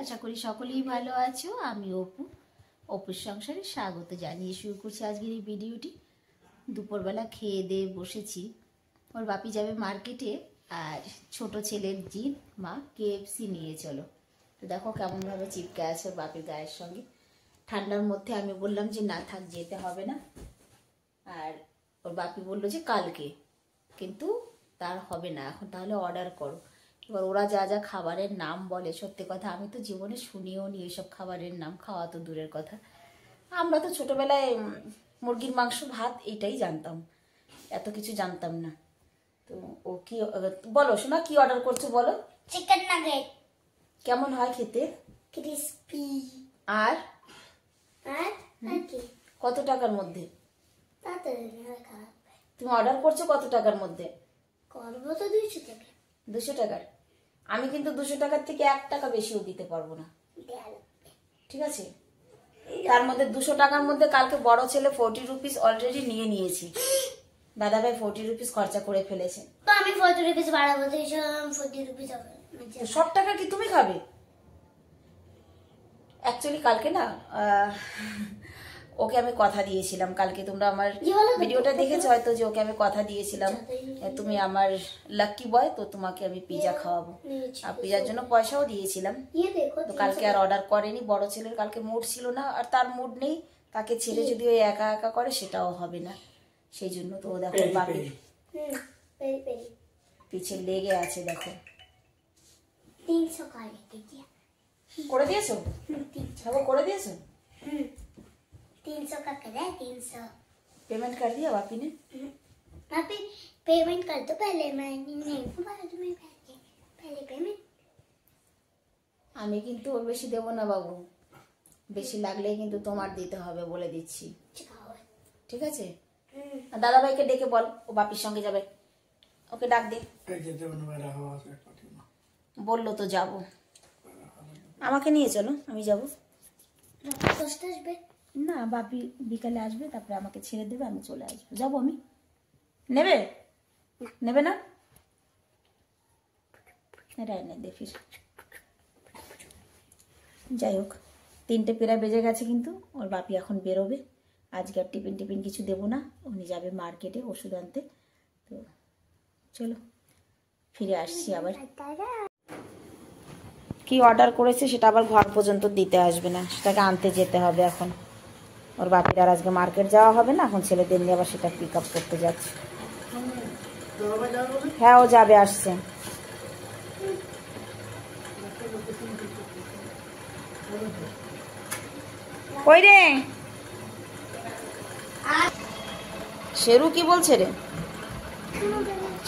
আশা করি সকলেই ভালো আছো। আমি অপুর সংসারে স্বাগত জানিয়ে শুরু করছি আজকের এই ভিডিওটি। দুপুরবেলা খেয়ে দিয়ে বসেছি। ওর বাপি যাবে মার্কেটে, আর ছোট ছেলের জিদ, মা KFC নিয়ে চলো। তো দেখো কেমনভাবে চিপকে আছে ওর বাপির গায়ের সঙ্গে। ঠান্ডার মধ্যে আমি বললাম যে না থাক, যেতে হবে না। আর ওর বাপি বললো যে কালকে, কিন্তু তার হবে না এখন, তাহলে অর্ডার করো। এবার ওরা যা যা খাবারের নাম বলে, সত্যি কথা আমি তো জীবনে শুনিও নি এইসব খাবারের নাম, খাওয়া তো দূরের কথা। আমরা তো ছোটবেলায় মুরগির মাংস ভাত এটাই জানতাম, এত কিছু জানতাম না। তো ও কি বলো শোনা, কি অর্ডার করছো বলো? Chicken nugget. কেমন হয় খেতে? ক্রিস্পি। আর কি কত টাকার মধ্যে? তাড়াতাড়ি তুমি অর্ডার করছো কত টাকার মধ্যে? করবো তো 200 টাকা। 200 টাকার? আমি কিন্তু 200 টাকার থেকে 1 টাকা বেশিও দিতে পারবো না, ঠিক আছে? তার মধ্যে 200 টাকার মধ্যে কালকে বড় ছেলে 40 রুপিস অলরেডি নিয়েছি। দাদা ভাই 40 রুপিস খরচা করে ফেলেছে। তো আমি 40 রুপিস বাড়াবো, 40 রুপিস হবে। সব টাকা কি তুমি খাবে? অ্যাকচুয়ালি কালকে না ওকে আমি কথা দিয়েছিলাম, কালকে তোমরা আমার ভিডিওটা দেখেছো হয়তো, যে ওকে আমি কথা দিয়েছিলাম তুমি আমার লাকি বয়, তো তোমাকে আমি পিজা খাওয়াবো। আর পিজার জন্য পয়সাও দিয়েছিলাম। তো কালকে আর অর্ডার করেনি, বড় ছেলের কালকে মুড ছিল না, আর তার মুড নেই। তাকে ছেড়ে যদি ওই একা একা করে সেটাও হবে না, সেই জন্য তো দেখো বাপি পিছে লেগে আছে। দেখো 300 করে দিয়েছো, করে দিয়েছো। 300 का करे 300 पेमेंट कर दिया बापी ने? आप पेमेंट कर दो पहले, मैं नहीं तुम्हारा तुम्हें पहले पेमेंट। আমি কিন্তু ওর বেশি দেবো না বাবু, বেশি লাগলেই কিন্তু তোমার দিতে হবে বলে দিচ্ছি, ঠিক আছে? দাদা ভাইকে ডেকে বল ও বাপির সঙ্গে যাবে, ওকে ডাক দে। বললো তো যাবো, আমাকে নিয়ে চলো, আমি যাবো। না, বাপি বিকালে আসবে, তারপরে আমাকে ছেড়ে দেবে, আমি চলে আসবো। যাবো আমি। নেবে না? ফির যাই হোক, 3টে প্রায় বেজে গেছে, কিন্তু ওর বাপি এখন বেরোবে। আজকে আর টিফিন কিছু দেবো না, উনি যাবে মার্কেটে ওষুধ আনতে। তো চলো ফিরে আসছি আবার। কি অর্ডার করেছে সেটা আবার ঘর পর্যন্ত দিতে আসবে না, সেটাকে আনতে যেতে হবে এখন। ওর বাপির আর আজকে মার্কেট যাওয়া হবে না, এখন ছেলেদের নিয়ে আবার সেটা পিক আপ করতে যাচ্ছে। হ্যাঁ ও যাবে, আসছে। কই রে শেরু, কি বলছে রে?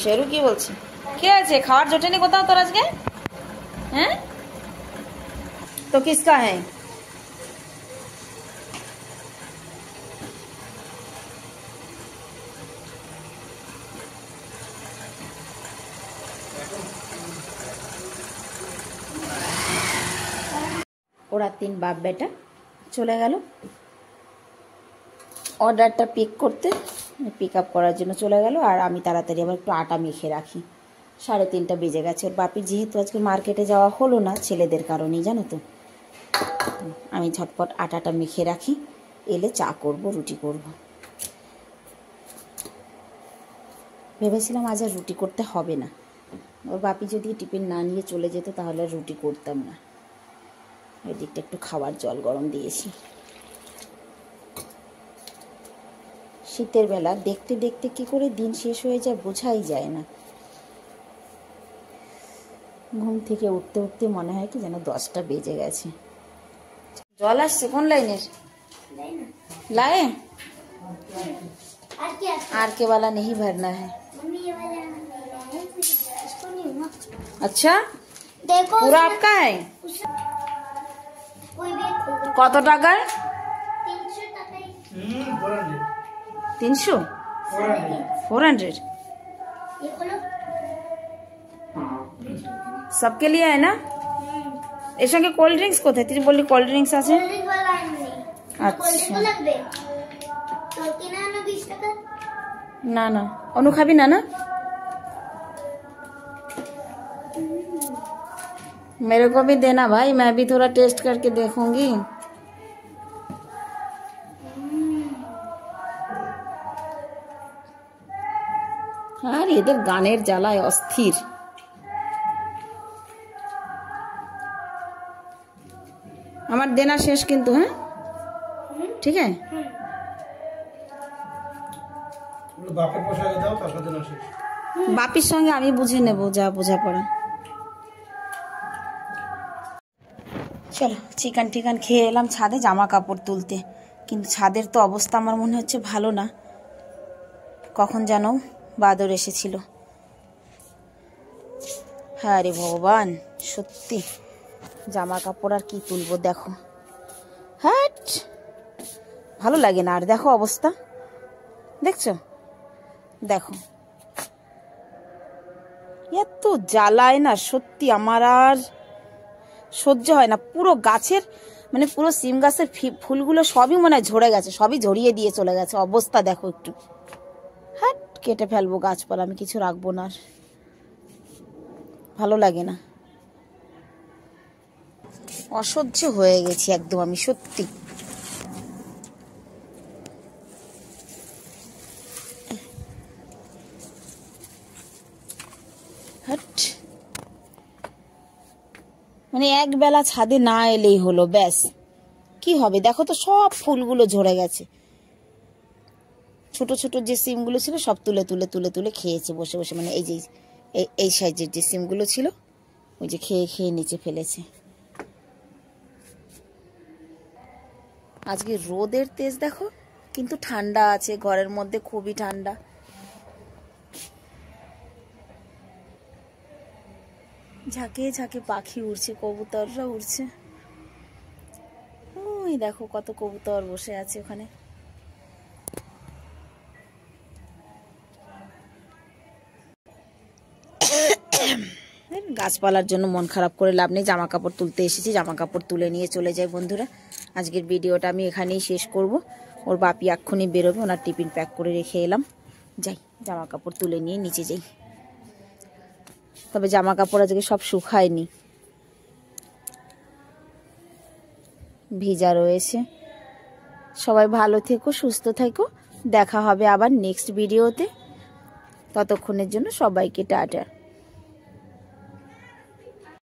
শেরু কি বলছে? কে আছে? খাওয়ার জোটেনি কোথাও তোর আজকে? হ্যাঁ, তো কিসকা হ্যাঁ? ওরা 3 বাপ বেটা চলে গেল অর্ডারটা পিক করতে, পিক আপ করার জন্য চলে গেল। আর আমি তাড়াতাড়ি আবার একটু আটা মেখে রাখি, 3:30 বেজে গেছে। ওর বাপির যেহেতু আজকে মার্কেটে যাওয়া হলো না ছেলেদের কারণেই, জানো তো, আমি ঝটপট আটাটা মেখে রাখি, এলে চা করব, রুটি করব। ভেবেছিলাম আজ আর রুটি করতে হবে না, ওর বাপি যদি টিফিন না নিয়ে চলে যেত তাহলে রুটি করতাম না। ওই দিকটা একটু খাবার জল গরম দিয়েছি। শীতের বেলা দেখতে দেখতে কি করে দিন শেষ হয়ে যায় বোঝাই যায় না। ঘুম থেকে উঠতে উঠতে মনে হয় কি যেন 10টা বেজে গেছে। জল আসছে কোন লাইনের? लाए आर के वाला नहीं भरना है। अच्छा देखो पूरा आपका है? কত টাকার? 300 400 सबके लिए है ना? এর সঙ্গে কোল্ড ড্রিঙ্কস কোথায়? তুই বললি কোল্ড ড্রিঙ্কস আছে। আচ্ছা না না, অনু খাবি না? না मेरे को भी देना भाई, मैं भी थोड़ा टेस्ट करके देखूंगी। আর এদের গানের জ্বালায় অস্থির। আমার দেনা শেষ কিন্তু, হ্যাঁ ঠিক আছে। বাপির সঙ্গে আমি বুঝে নেবো যা বোঝাপড়া। চলো চিকেন টিকেন খেয়ে এলাম ছাদে জামা কাপড় তুলতে, কিন্তু ছাদের তো অবস্থা আমার মনে হচ্ছে ভালো না। কখন যেন বাদর এসেছিল। হ্যাঁ রে ভগবান, সত্যি জামা কাপড় আর কি তুলবো দেখো। হ্যাঁ ভালো লাগে না আর, দেখো অবস্থা দেখছো, দেখো এত জ্বালায় না সত্যি, আমার আর সহ্য হয় না। পুরো গাছের মানে পুরো সিম গাছের ফুলগুলো সবই মনে হয় ঝরে গেছে, সবই ঝরিয়ে দিয়ে চলে গেছে। অবস্থা দেখো একটু। হ্যাঁ কেটে ফেলবো গাছপালা, আমি কিছু রাখবো না আর, ভালো লাগে না। অসহ্য হয়ে গেছি একদম আমি সত্যি। মানে এক বেলা ছাদে না এলেই হলো, ব্যাস কি হবে। দেখো তো সব ফুলগুলো ঝরে গেছে, ছোট ছোট যে সিমগুলো ছিল সব তুলে তুলে তুলে তুলে খেয়েছে বসে বসে। মানে এই যে এই সাইজের যে সিমগুলো ছিল ওই যে খেয়ে খেয়ে নিচে ফেলেছে। আজকে রোদের তেজ দেখো, কিন্তু ঠান্ডা আছে ঘরের মধ্যে, খুবই ঠান্ডা। ঝাঁকে ঝাঁকে পাখি উড়ছে, কবুতররা উড়ছে। ওই দেখো কত কবুতর বসে আছে ওখানে। গাছপালার জন্য মন খারাপ করে লাভ নেই, জামা কাপড় তুলতে এসেছি, জামা কাপড় তুলে নিয়ে চলে যাই বন্ধুরা। আজকের ভিডিওটা আমি এখানেই শেষ করব। ওর বাপি এক্ষুনি বেরোবে, ওনার টিফিন প্যাক করে রেখে এলাম। যাই জামা কাপড় তুলে নিয়ে নিচে যাই। তবে জামা কাপড় আজকে সব শুকায়নি, ভিজা রয়েছে। সবাই ভালো থেকো, সুস্থ থেকো, দেখা হবে আবার নেক্সট ভিডিওতে। ততক্ষণের জন্য সবাইকে টাটা।